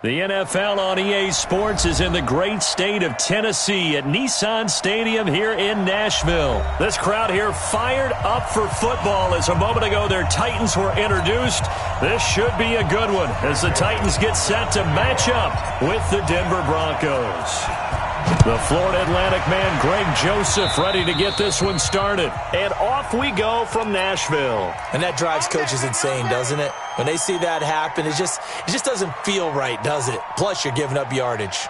The NFL on EA Sports is in the great state of Tennessee at Nissan Stadium here in Nashville. This crowd here fired up for football as a moment ago their Titans were introduced. This should be a good one as the Titans get set to match up with the Denver Broncos. The Florida Atlantic man Greg Joseph ready to get this one started. And off we go from Nashville. And that drives coaches insane, doesn't it? When they see that happen, it just doesn't feel right, does it? Plus, you're giving up yardage.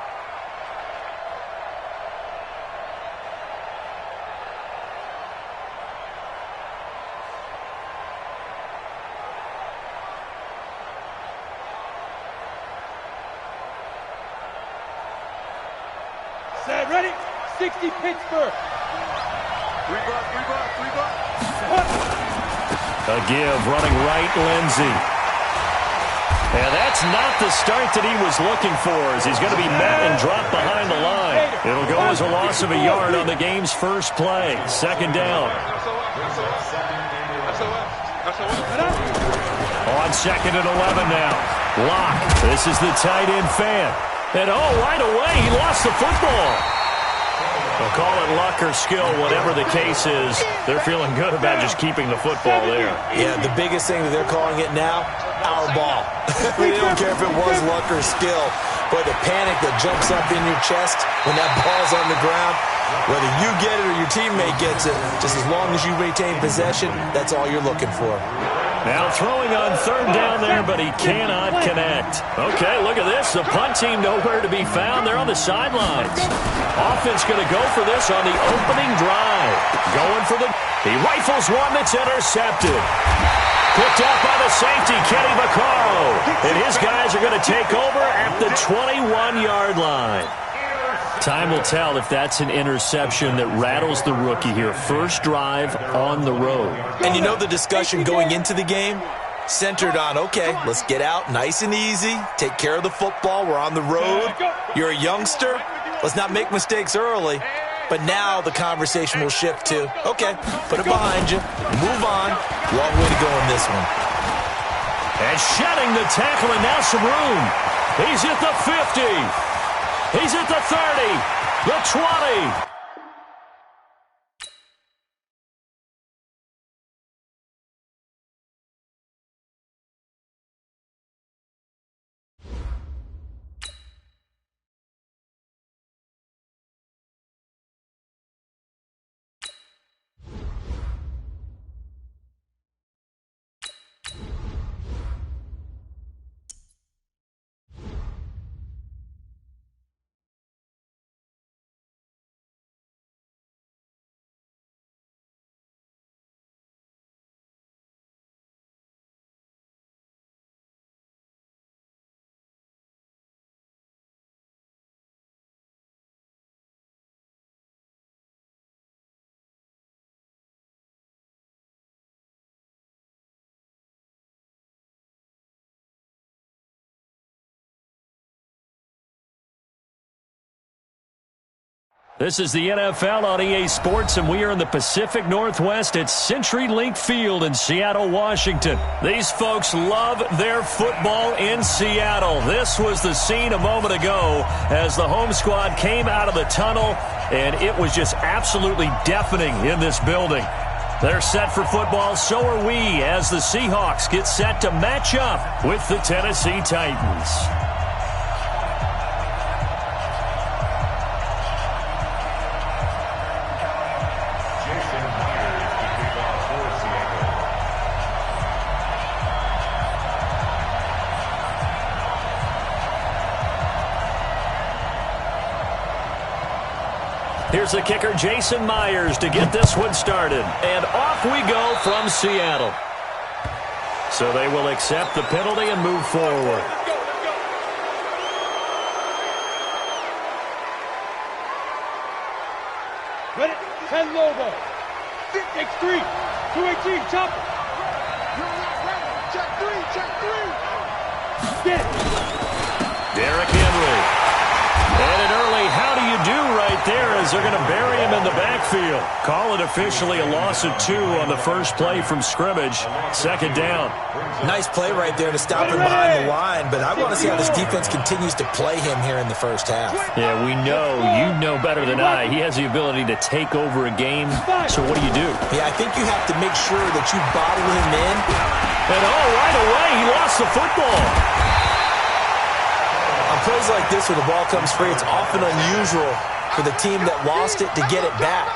Set, ready? 60 Pittsburgh. Three buck. A give, running right, Lindsey. And that's not the start that he was looking for as he's going to be met and dropped behind the line. It'll go as a loss of a yard on the game's first play. Second down. On second and 11 now. Locke. This is the tight end fan. And right away he lost the football. They'll call it luck or skill, whatever the case is. They're feeling good about just keeping the football there. Yeah, the biggest thing that they're calling it now, our ball. They don't care if it was luck or skill, but the panic that jumps up in your chest when that ball's on the ground, whether you get it or your teammate gets it, just as long as you retain possession, that's all you're looking for. Now throwing on third down there, but he cannot connect. Okay, look at this. The punt team nowhere to be found. They're on the sidelines. Offense going to go for this on the opening drive. Going for he rifles one that's intercepted. Picked up by the safety, Kenny Vaccaro. And his guys are going to take over at the 21-yard line. Time will tell if that's an interception that rattles the rookie here. First drive on the road. And you know the discussion going into the game? Centered on, okay, let's get out nice and easy. Take care of the football. We're on the road. You're a youngster. Let's not make mistakes early. But now the conversation will shift to, okay, put it behind you. Move on. Long way to go in this one. And shedding the tackle and now some room. He's at the 50. He's at the 30, the 20. This is the NFL on EA Sports, and we are in the Pacific Northwest at CenturyLink Field in Seattle, Washington. These folks love their football in Seattle. This was the scene a moment ago as the home squad came out of the tunnel, and it was just absolutely deafening in this building. They're set for football, so are we, as the Seahawks get set to match up with the Tennessee Titans. Here's the kicker, Jason Myers, to get this one started. And off we go from Seattle. So they will accept the penalty and move forward. Ready? 10 Lobo. Take 3. 218, chop. Check 3. Get it. Derrick Henry. And an early how do you do right there as as they're going to bury him in the backfield. Call it officially a loss of 2 on the first play from scrimmage. Second down. Nice play right there to stop him behind the line, but I want to see how this defense continues to play him here in the first half. Yeah, we know. You know better than I. He has the ability to take over a game. So what do you do? Yeah, I think you have to make sure that you bottle him in. And right away, he lost the football. On plays like this where the ball comes free, it's often unusual for the team that lost it to get it back.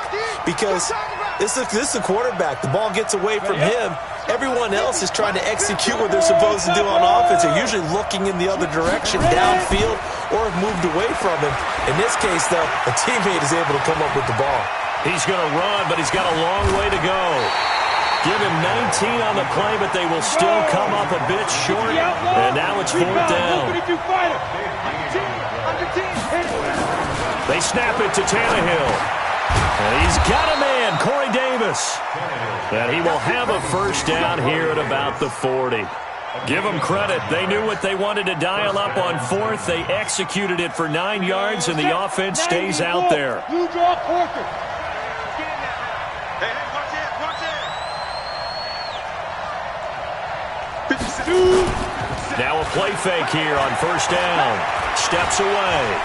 Because this is the quarterback. The ball gets away from him. Everyone else is trying to execute what they're supposed to do on offense. They're usually looking in the other direction, downfield, or have moved away from him. In this case, though, a teammate is able to come up with the ball. He's going to run, but he's got a long way to go. Give him 19 on the play, but they will still come up a bit short. And now it's 4th down. They snap it to Tannehill. And he's got a man, Corey Davis. And he will have a first down here at about the 40. Give them credit. They knew what they wanted to dial up on 4th. They executed it for 9 yards, and the offense stays out there. Now a play fake here on first down. Steps away.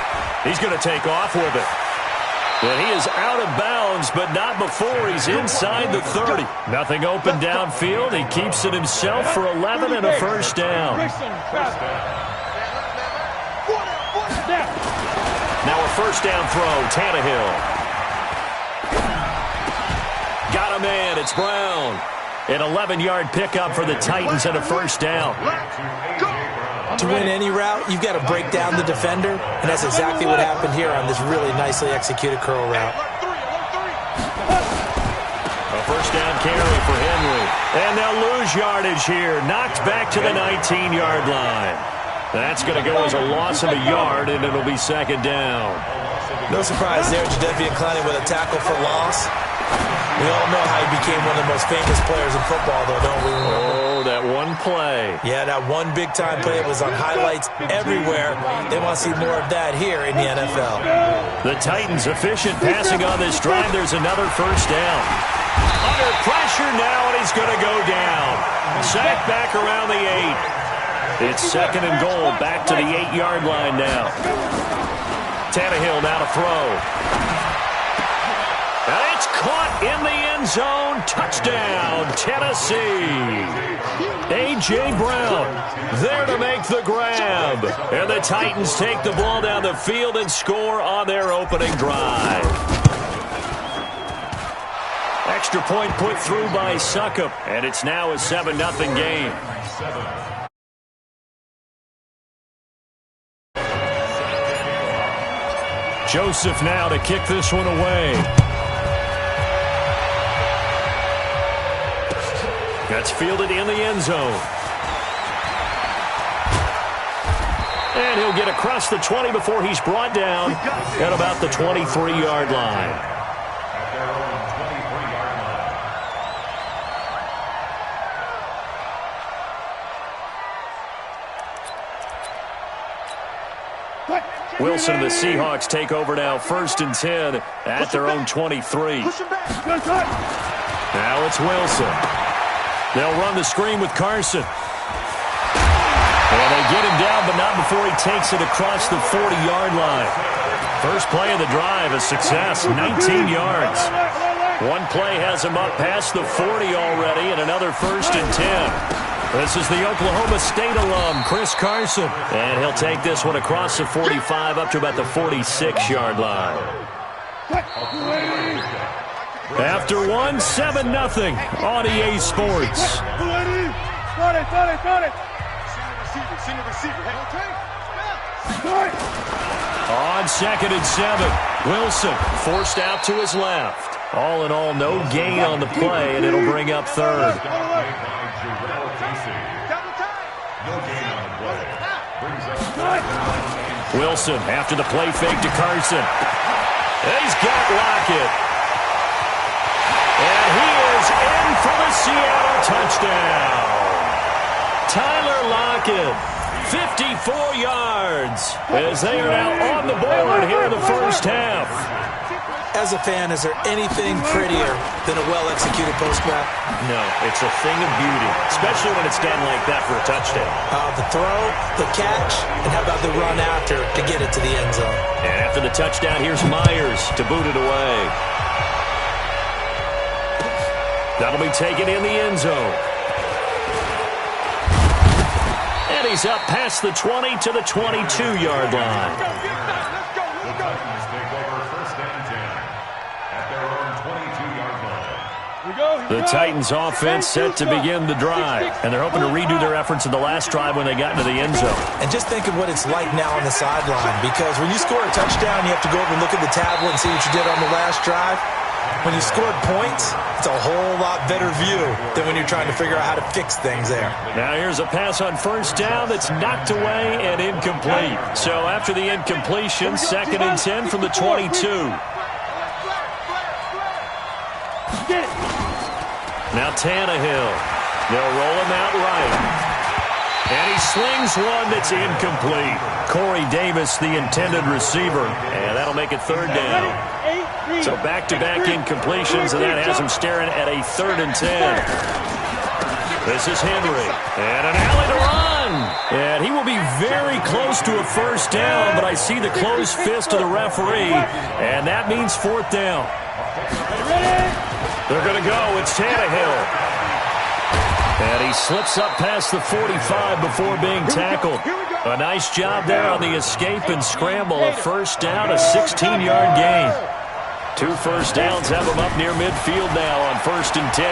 He's going to take off with it. And he is out of bounds, but not before he's inside the 30. Nothing open downfield. He keeps it himself for 11 and a first down. Now a first down throw, Tannehill. Got a man, it's Brown. An 11-yard pickup for the Titans and a first down. To win any route, you've got to break down the defender, and that's exactly what happened here on this really nicely executed curl route. A first down carry for Henry. And they'll lose yardage here. Knocked back to the 19-yard line. That's going to go as a loss of a yard, and it'll be second down. No surprise there, Jadeveon Clowney with a tackle for loss. We all know how he became one of the most famous players in football, though, don't we? Oh, that one play. Yeah, that one big-time play was on highlights everywhere. They want to see more of that here in the NFL. The Titans efficient passing on this drive. There's another first down. Under pressure now, and he's going to go down. Sacked back around the 8. It's second and goal, back to the 8-yard line now. Tannehill now to throw. And it's caught in the end zone. Touchdown, Tennessee. A.J. Brown there to make the grab. And the Titans take the ball down the field and score on their opening drive. Extra point put through by Succop. And it's now a 7-0 game. Joseph now to kick this one away. That's fielded in the end zone. And he'll get across the 20 before he's brought down at about the 23-yard line. Wilson and the Seahawks take over now, 1st and 10 at their own 23. Now it's Wilson. They'll run the screen with Carson. And they get him down, but not before he takes it across the 40-yard line. First play of the drive, a success, 19 yards. One play has him up past the 40 already, and another 1st and 10. This is the Oklahoma State alum, Chris Carson. And he'll take this one across the 45 up to about the 46-yard line. After one, 7-0 on EA Sports. On 2nd and 7, Wilson forced out to his left. All in all, no gain on the play, and it'll bring up 3rd. Wilson after the play fake to Carson. He's got Lockett. And he is in for the Seattle touchdown. Tyler Lockett, 54 yards, as they are now on the board here in the first half. As a fan, is there anything prettier than a well-executed post route? No, it's a thing of beauty, especially when it's done like that for a touchdown. The throw, the catch, and how about the run after to get it to the end zone? And after the touchdown, here's Myers to boot it away. That'll be taken in the end zone. And he's up past the 20 to the 22-yard line. The Titans offense set to begin the drive, and they're hoping to redo their efforts in the last drive when they got into the end zone. And just think of what it's like now on the sideline, because when you score a touchdown, you have to go over and look at the tablet and see what you did on the last drive. When you scored points, it's a whole lot better view than when you're trying to figure out how to fix things there. Now here's a pass on first down that's knocked away and incomplete. So after the incompletion, 2nd and 10 from the 22. Now Tannehill. They'll roll him out right. And he slings one that's incomplete. Corey Davis, the intended receiver. And that'll make it 3rd down. So back-to-back incompletions, and that has him staring at a 3rd and 10. This is Henry. And an alley to run. And he will be very close to a 1st down, but I see the closed fist of the referee. And that means 4th down. They're going to go. It's Tannehill. And he slips up past the 45 before being tackled. A nice job there on the escape and scramble. A 1st down, a 16-yard gain. 2 first downs have him up near midfield now on 1st and 10.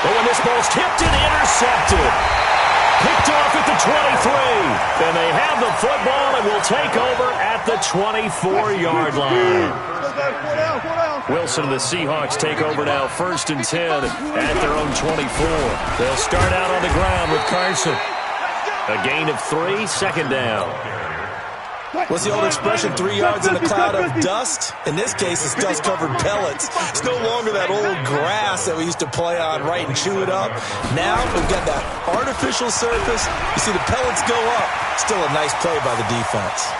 But when this ball's tipped and intercepted. Picked off at the 23. And they have the football and will take over at the 24-yard line. Wilson and the Seahawks take over now 1st and 10 at their own 24. They'll start out on the ground with Carson. A gain of 3, 2nd down. What's the old expression, 3 yards in a cloud of dust? In this case, it's dust-covered pellets. It's no longer that old grass that we used to play on, right, and chew it up. Now we've got that artificial surface. You see the pellets go up. Still a nice play by the defense.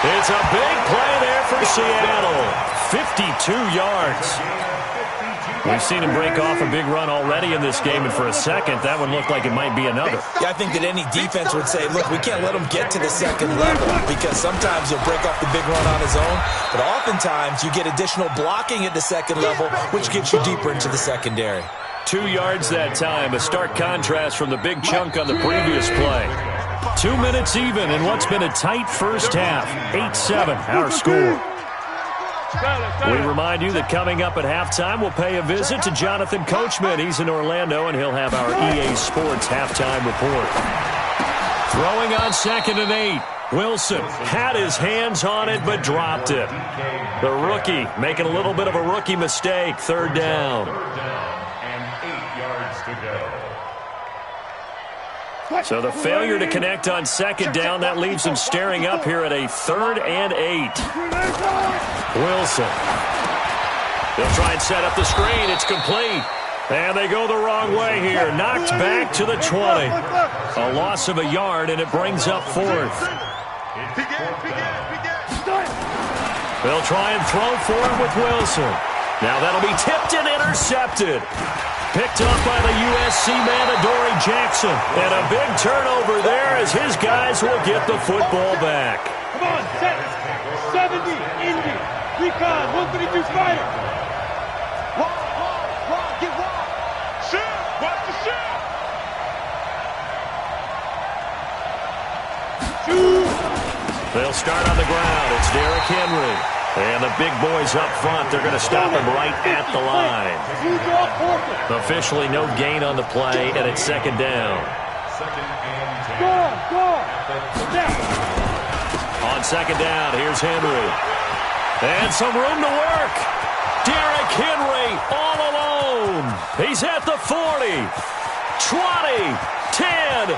It's a big play there for Seattle. 52 yards. We've seen him break off a big run already in this game, and for a second, that one looked like it might be another. Yeah, I think that any defense would say, look, we can't let him get to the 2nd level, because sometimes he'll break off the big run on his own, but oftentimes you get additional blocking at the 2nd level, which gets you deeper into the secondary. 2 yards that time, a stark contrast from the big chunk on the previous play. 2 minutes even in what's been a tight first half. 8-7, our score. We remind you that coming up at halftime, we'll pay a visit to Jonathan Coachman. He's in Orlando, and he'll have our EA Sports halftime report. Throwing on 2nd and 8. Wilson had his hands on it, but dropped it. The rookie making a little bit of a rookie mistake. 3rd down. And 8 yards to go. So the failure to connect on 2nd down, that leaves him staring up here at a 3rd and 8. Wilson. They'll try and set up the screen. It's complete. And they go the wrong way here. Knocked back to the 20. A loss of a yard, and it brings up 4th. They'll try and throw for it with Wilson. Now that'll be tipped and intercepted. Picked up by the USC man, Adoree Jackson. And a big turnover there as his guys will get the football back. Come on, set. 70, Indy. Recon, 132 Spider. Walk, get walk. Shoot, watch the shoot. Shoot. They'll start on the ground. It's Derrick Henry. And the big boys up front, they're going to stop him right at the line. Officially no gain on the play, and it's 2nd down. On 2nd down, here's Henry. And some room to work. Derrick Henry all alone. He's at the 40, 20, 10.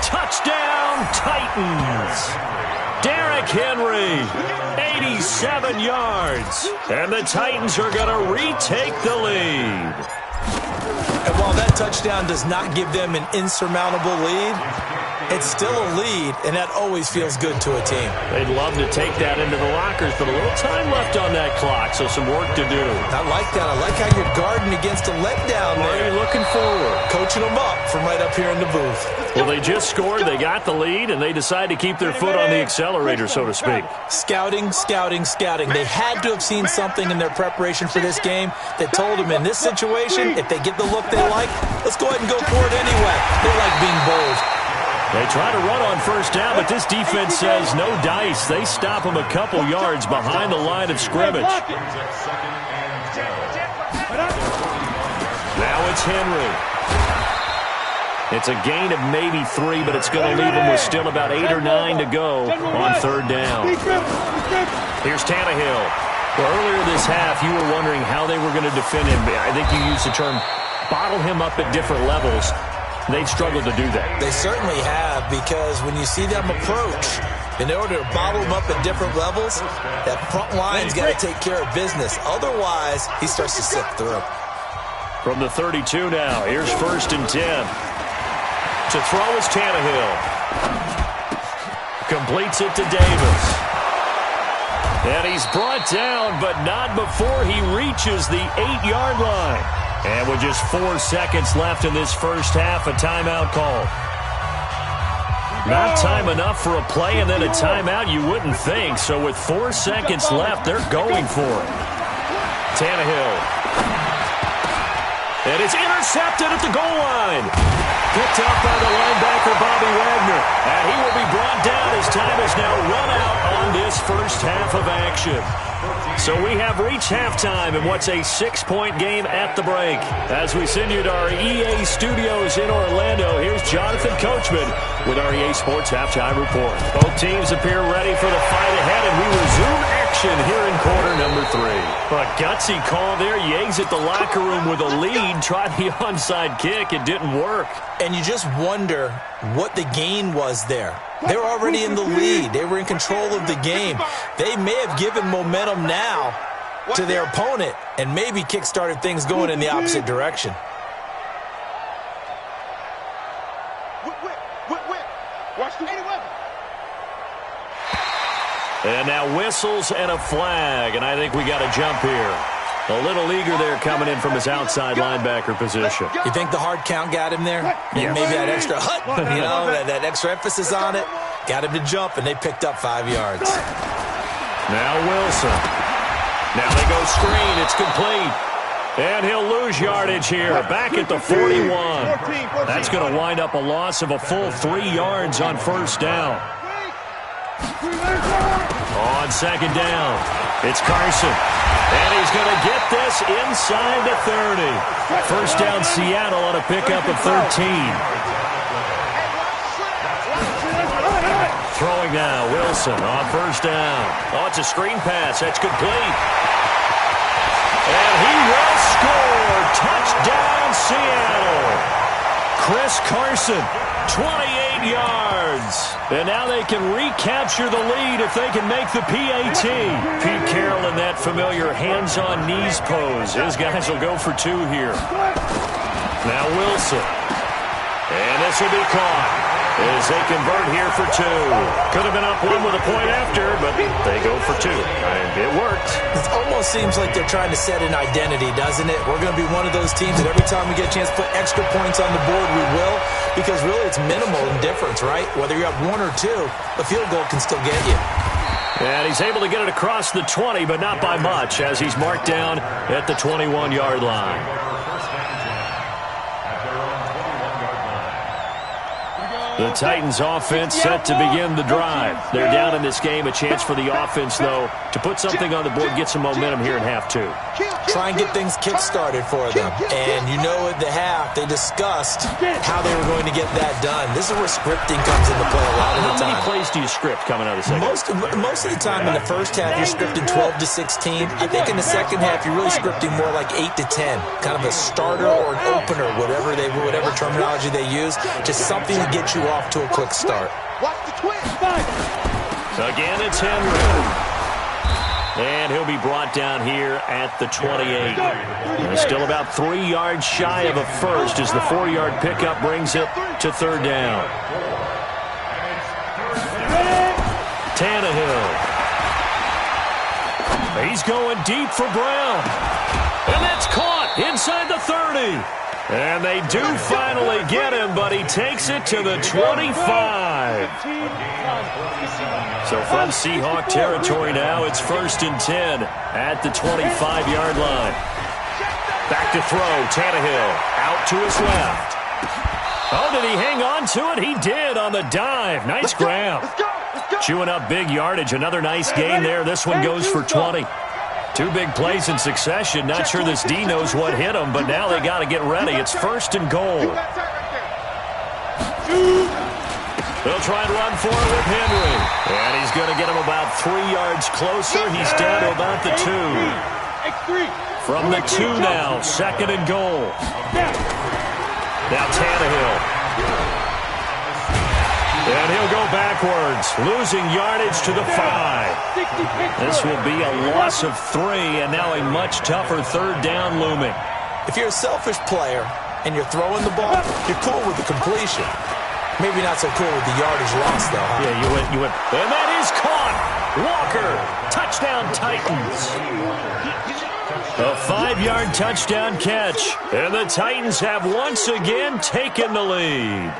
Touchdown, Titans. Derrick Henry, 87 yards. And the Titans are going to retake the lead. And while that touchdown does not give them an insurmountable lead, It's still a lead, and that always feels good to a team. They'd love to take that into the lockers, but a little time left on that clock, so some work to do. I like that. I like how you're guarding against a letdown there. Are you looking forward? Coaching them up from right up here in the booth. Well, they just scored, they got the lead, and they decide to keep their foot on the accelerator, so to speak. Scouting, scouting, scouting. They had to have seen something in their preparation for this game that told them in this situation, if they get the look they like, let's go ahead and go for it anyway. They like being bold. They try to run on first down, but this defense says no dice. They stop them a couple yards behind the line of scrimmage. Now it's Henry. It's a gain of maybe 3, but it's going to leave them with still about 8 or 9 to go on third down. Here's Tannehill. Well, earlier this half, you were wondering how they were going to defend him. I think you used the term bottle him up at different levels. They've struggled to do that. They certainly have, because when you see them approach, in order to bottle them up at different levels, that front line's got to take care of business. Otherwise, he starts to slip through. From the 32 now, here's 1st and 10. To throw is Tannehill. Completes it to Davis. And he's brought down, but not before he reaches the 8-yard line. And with just 4 seconds left in this first half, a timeout call. Not time enough for a play and then a timeout, you wouldn't think. So with 4 seconds left, they're going for it. Tannehill. And it's intercepted at the goal line. Picked up by the linebacker, Bobby Wagner. And he will be brought down as time is now run out on this first half of action. So we have reached halftime in what's a 6-point game at the break. As we send you to our EA studios in Orlando, here's Jonathan Coachman with our EA Sports Halftime Report. Both teams appear ready for the fight ahead, and we resume action here in quarter number 3. A gutsy call there. You exit the locker room with a lead, tried the onside kick. It didn't work. And you just wonder what the gain was there. They were already in the lead. They were in control of the game. They may have given momentum now to their opponent and maybe kick-started things going in the opposite direction. And now whistles and a flag, and I think we got a jump here. A little eager there coming in from his outside linebacker position. You think the hard count got him there? Yeah. Maybe that extra that extra emphasis on it got him to jump, and they picked up 5 yards. Now Wilson. Now they go screen. It's complete. And he'll lose yardage here. Back at the 41. That's going to wind up a loss of a full 3 yards on first down. On second down, it's Carson. And he's going to get this inside the 30. First down Seattle on a pickup of 13. Throwing now, Wilson on first down. Oh, it's a screen pass. That's complete. And he will score. Touchdown, Seattle. Chris Carson, 28 yards. And now they can recapture the lead if they can make the PAT. Pete Carroll in that familiar hands-on knees pose. His guys will go for 2 here. Now Wilson. And this will be caught as they convert here for 2. Could have been up 1 with a point after, but they go for 2. And it worked. It almost seems like they're trying to set an identity, doesn't it? We're going to be one of those teams that every time we get a chance to put extra points on the board, we will. Because really it's minimal in difference, right? Whether you have 1 or 2, a field goal can still get you. And he's able to get it across the 20, but not by much, as he's marked down at the 21-yard line. The Titans offense set to begin the drive. They're down in this game. A chance for the offense, though, to put something on the board, get some momentum here in half 2. Try and get things kick-started for them. And you know at the half, they discussed how they were going to get that done. This is where scripting comes into play a lot of the time. How many plays do you script coming out of the second? Most of the time in the first half, you're scripting 12 to 16. I think in the second half, you're really scripting more like 8 to 10. Kind of a starter or an opener, whatever terminology they use. Just something to get you off to a quick start. Again, it's Henry. And he'll be brought down here at the 28. And still about 3 yards shy of a first as the 4-yard pickup brings it to third down. Tannehill. He's going deep for Brown. And that's caught inside the 30. And they do finally get him, but he takes it to the 25. So from Seahawk territory now, it's 1st and 10 at the 25-yard line. Back to throw, Tannehill out to his left. Oh, did he hang on to it? He did on the dive. Nice grab. Chewing up big yardage. Another nice gain there. This one goes for 20. 2 big plays in succession. Not sure this D knows what hit him, but now they got to get ready. It's 1st and goal. They'll try and run for it with Henry. And he's going to get him about 3 yards closer. He's down to about the 2. From the 2 now, 2nd and goal. Now Tannehill. And he'll go backwards, losing yardage to the 5. This will be a loss of 3, and now a much tougher 3rd down looming. If you're a selfish player and you're throwing the ball, you're cool with the completion. Maybe not so cool with the yardage loss, though, huh? Yeah, you went. And that is caught. Walker, touchdown Titans. A 5-yard touchdown catch. And the Titans have once again taken the lead.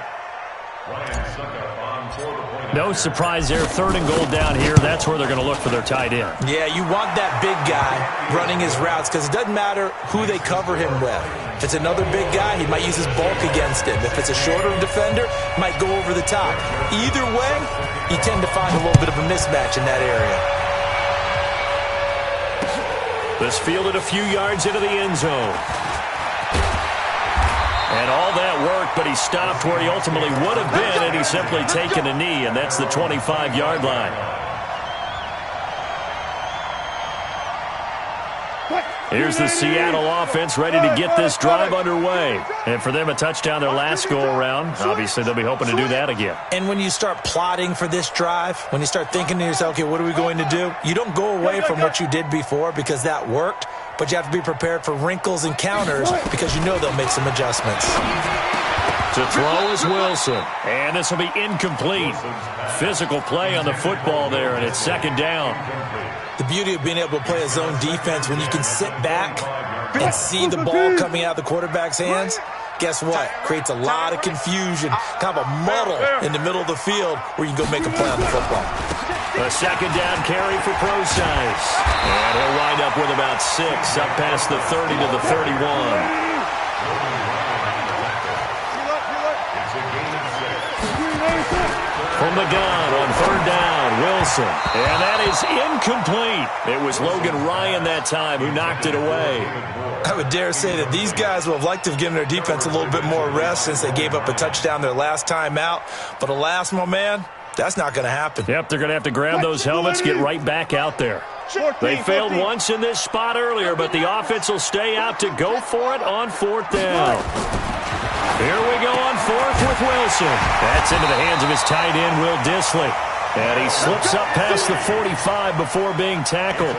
No surprise there. 3rd and goal down here. That's where they're going to look for their tight end. Yeah, you want that big guy running his routes because it doesn't matter who they cover him with. If it's another big guy, he might use his bulk against him. If it's a shorter defender, he might go over the top. Either way, you tend to find a little bit of a mismatch in that area. This fielded a few yards into the end zone. And all that worked, but he stopped where he ultimately would have been, and he's simply taken a knee, and that's the 25-yard line. Here's the Seattle offense ready to get this drive underway. And for them, a touchdown their last go-around. Obviously, they'll be hoping to do that again. And when you start plotting for this drive, when you start thinking to yourself, okay, what are we going to do? You don't go away from what you did before because that worked, but you have to be prepared for wrinkles and counters because you know they'll make some adjustments. To throw is Wilson. And this will be incomplete. Physical play on the football there, and it's 2nd down. The beauty of being able to play a zone defense when you can sit back and see the ball coming out of the quarterback's hands, guess what? Creates a lot of confusion, kind of a muddle in the middle of the field where you can go make a play on the football. A 2nd down carry for Procise. And he'll wind up with about 6, up past the 30 to the 31. From the gun on 3rd down, Wilson. And that is incomplete. It was Logan Ryan that time who knocked it away. I would dare say that these guys would have liked to have given their defense a little bit more rest since they gave up a touchdown their last time out. But alas, my man, that's not going to happen. Yep, they're going to have to grab those helmets, get right back out there. They failed once in this spot earlier, but the offense will stay out to go for it on 4th down. Here we go on 4th with Wilson. That's into the hands of his tight end, Will Dissly. And he slips up past the 45 before being tackled.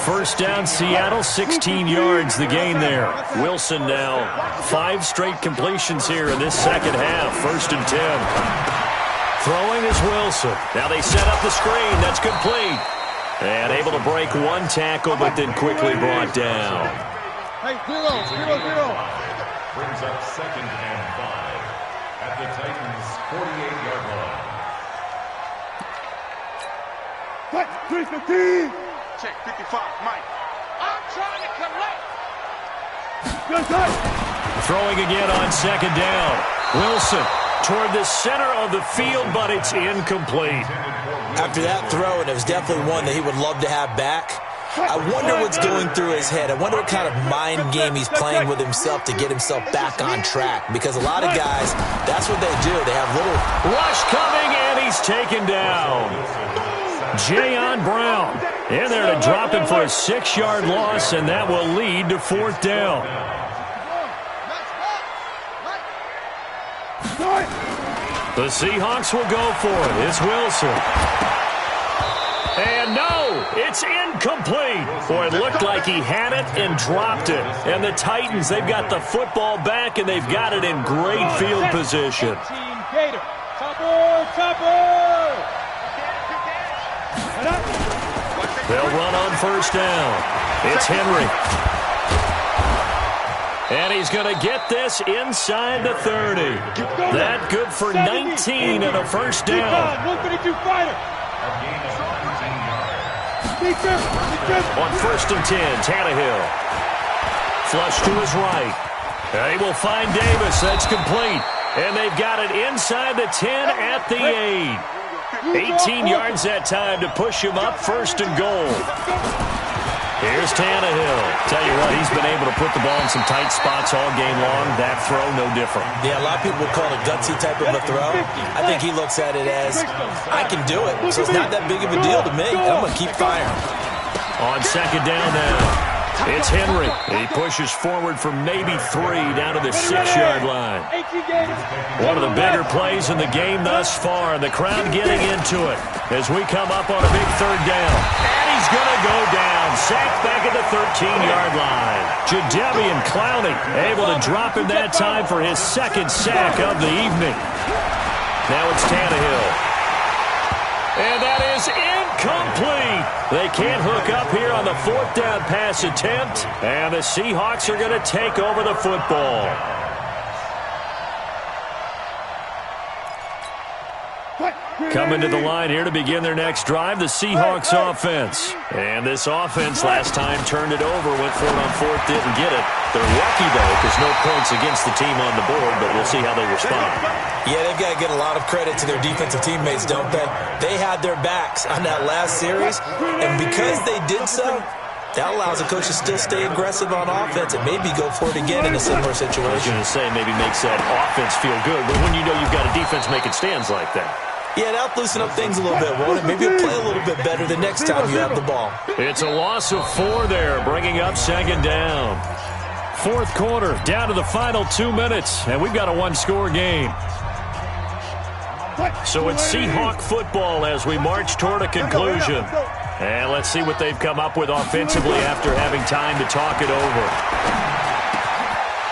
1st down, Seattle, 16 yards the gain there. Wilson now 5 straight completions here in this 2nd half. 1st and 10. Throwing is Wilson. Now they set up the screen. That's complete. And able to break 1 tackle, but then quickly brought down. Hey, 0-0-0. Brings up 2nd and 5 at the Titans' 48-yard line. Fight, 315. Check 55, Mike. I'm trying to collect. Good time. Throwing again on 2nd down. Wilson toward the center of the field, but it's incomplete. After that throw, and it was definitely one that he would love to have back, I wonder what's going through his head. I wonder what kind of mind game he's playing with himself to get himself back on track. Because a lot of guys, that's what they do. They have little... Rush coming, and he's taken down. Jayon Brown in there to drop him for a 6-yard loss, and that will lead to 4th down. The Seahawks will go for it. It's Wilson. And no, it's incomplete. Boy, it looked like he had it and dropped it. And the Titans, they've got the football back, and they've got it in great field position. They'll run on first down. It's Henry. And he's going to get this inside the 30. That good for 19 and a first down. 132 fighter. On first and 10, Tannehill. Flush to his right. They will find Davis. That's complete. And they've got it inside the 10 at the 8. 18 yards that time to push him up first and goal. Here's Tannehill. Tell you what, he's been able to put the ball in some tight spots all game long. That throw, no different. Yeah, a lot of people will call it a gutsy type of a throw. I think he looks at it as, I can do it, so it's not that big of a deal to me. I'm going to keep firing. On second down now, it's Henry. He pushes forward for maybe 3 down to the 6-yard line. One of the bigger plays in the game thus far. The crowd getting into it as we come up on a big third down. And he's going to go down. Sacked back at the 13-yard line. Jadeveon Clowney able to drop him that time for his second sack of the evening. Now it's Tannehill. And that is incomplete. They can't hook up here on the 4th down pass attempt. And the Seahawks are going to take over the football. Coming to the line here to begin their next drive, the Seahawks offense. And this offense last time turned it over, went for it on 4th, didn't get it. They're lucky, though, because no points against the team on the board, but we'll see how they respond. Yeah, they've got to get a lot of credit to their defensive teammates, don't they? They had their backs on that last series, and because they did so, that allows the coach to still stay aggressive on offense and maybe go for it again in a similar situation. I was going to say maybe makes that offense feel good, but when you know you've got a defense making stands like that. Yeah, that'll loosen up things a little bit, won't it? Maybe you'll play a little bit better the next time you have the ball. It's a loss of 4 there, bringing up second down. 4th quarter, down to the final 2 minutes, and we've got a 1-score game. So it's Seahawk football as we march toward a conclusion. And let's see what they've come up with offensively after having time to talk it over.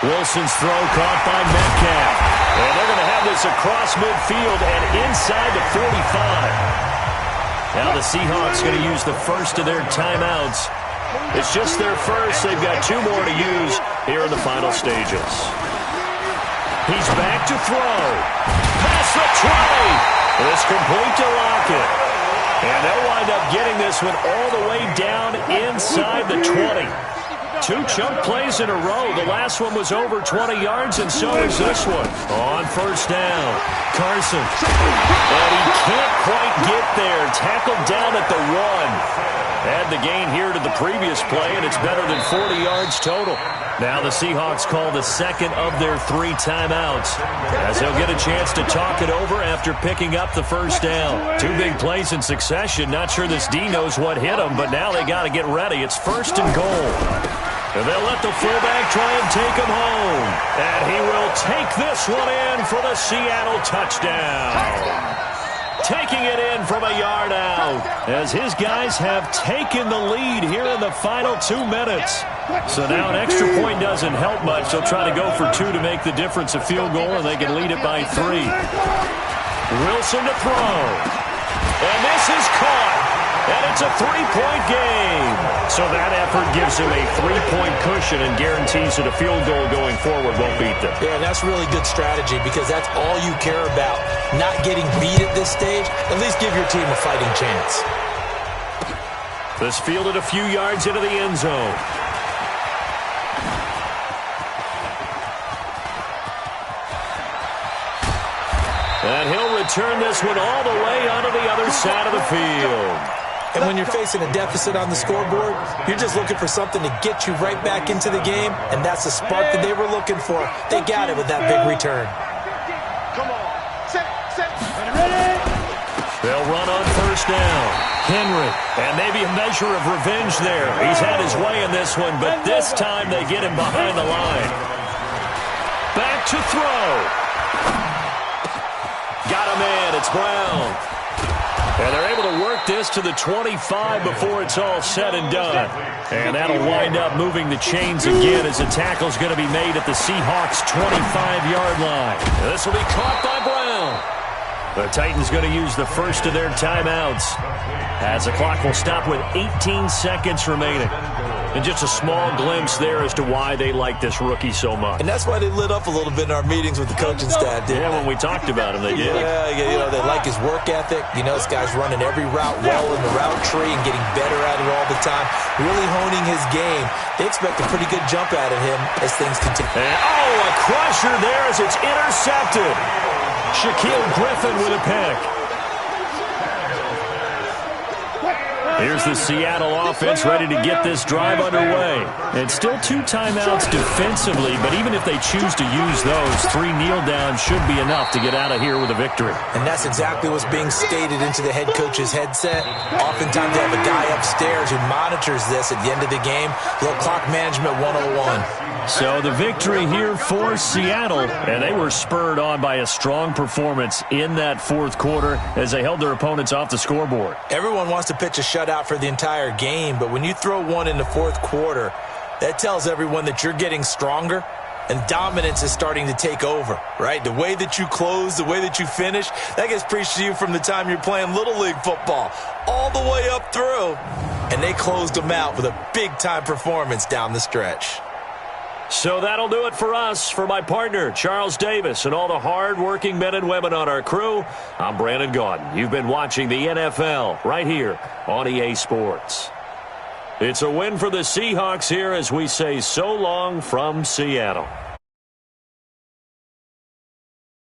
Wilson's throw caught by Metcalf. And they're going to have this across midfield and inside the 45. Now the Seahawks going to use the first of their timeouts. It's just their first. They've got 2 more to use here in the final stages. He's back to throw. Past the 20. It's complete to Lockett. And they'll wind up getting this one all the way down inside the 20. 2 chunk plays in a row. The last one was over 20 yards, and so is this one. On first down, Carson. And he can't quite get there. Tackled down at the 1. Add the gain here to the previous play, and it's better than 40 yards total. Now the Seahawks call the second of their 3 timeouts, as they'll get a chance to talk it over after picking up the first down. 2 big plays in succession. Not sure this D knows what hit him, but now they got to get ready. It's first and goal. And they'll let the fullback try and take him home. And he will take this one in for the Seattle touchdown. Taking it in from a yard out, as his guys have taken the lead here in the final 2 minutes. So now an extra point doesn't help much. They'll try to go for 2 to make the difference a field goal, and they can lead it by 3. Wilson to throw. And this is caught. And it's a 3-point game. So that effort gives him a 3-point cushion and guarantees that a field goal going forward won't beat them. Yeah, that's really good strategy because that's all you care about. Not getting beat at this stage. At least give your team a fighting chance. This fielded a few yards into the end zone. And he'll return this one all the way onto the other side of the field. And when you're facing a deficit on the scoreboard, you're just looking for something to get you right back into the game, and that's the spark that they were looking for. They got it with that big return. Come on. Set. Ready. They'll run on first down. Henry, and maybe a measure of revenge there. He's had his way in this one, but this time they get him behind the line. Back to throw. Got him in. It's Brown. And they're able to work this to the 25 before it's all said and done. And that'll wind up moving the chains again as the tackle's going to be made at the Seahawks' 25-yard line. And this will be caught by Brown. The Titans going to use the first of their timeouts as the clock will stop with 18 seconds remaining. And just a small glimpse there as to why they like this rookie so much. And that's why they lit up a little bit in our meetings with the coaching staff, didn't when we talked about him, they did. Yeah, they like his work ethic. This guy's running every route well in the route tree and getting better at it all the time, really honing his game. They expect a pretty good jump out of him as things continue. And, a crusher there as it's intercepted. Shaquille Griffin with a pick. Here's the Seattle offense ready to get this drive underway. And still 2 timeouts defensively, but even if they choose to use those, 3 kneel downs should be enough to get out of here with a victory. And that's exactly what's being stated into the head coach's headset. Oftentimes they have a guy upstairs who monitors this at the end of the game. Little clock management 101. So the victory here for Seattle, and they were spurred on by a strong performance in that fourth quarter as they held their opponents off the scoreboard. Everyone wants to pitch a shutout for the entire game, but when you throw one in the fourth quarter, that tells everyone that you're getting stronger and dominance is starting to take over, right? The way that you close, the way that you finish, that gets preached to you from the time you're playing Little League football all the way up through. And they closed them out with a big-time performance down the stretch. So that'll do it for us. For my partner, Charles Davis, and all the hard-working men and women on our crew, I'm Brandon Gaudin. You've been watching the NFL right here on EA Sports. It's a win for the Seahawks here as we say so long from Seattle.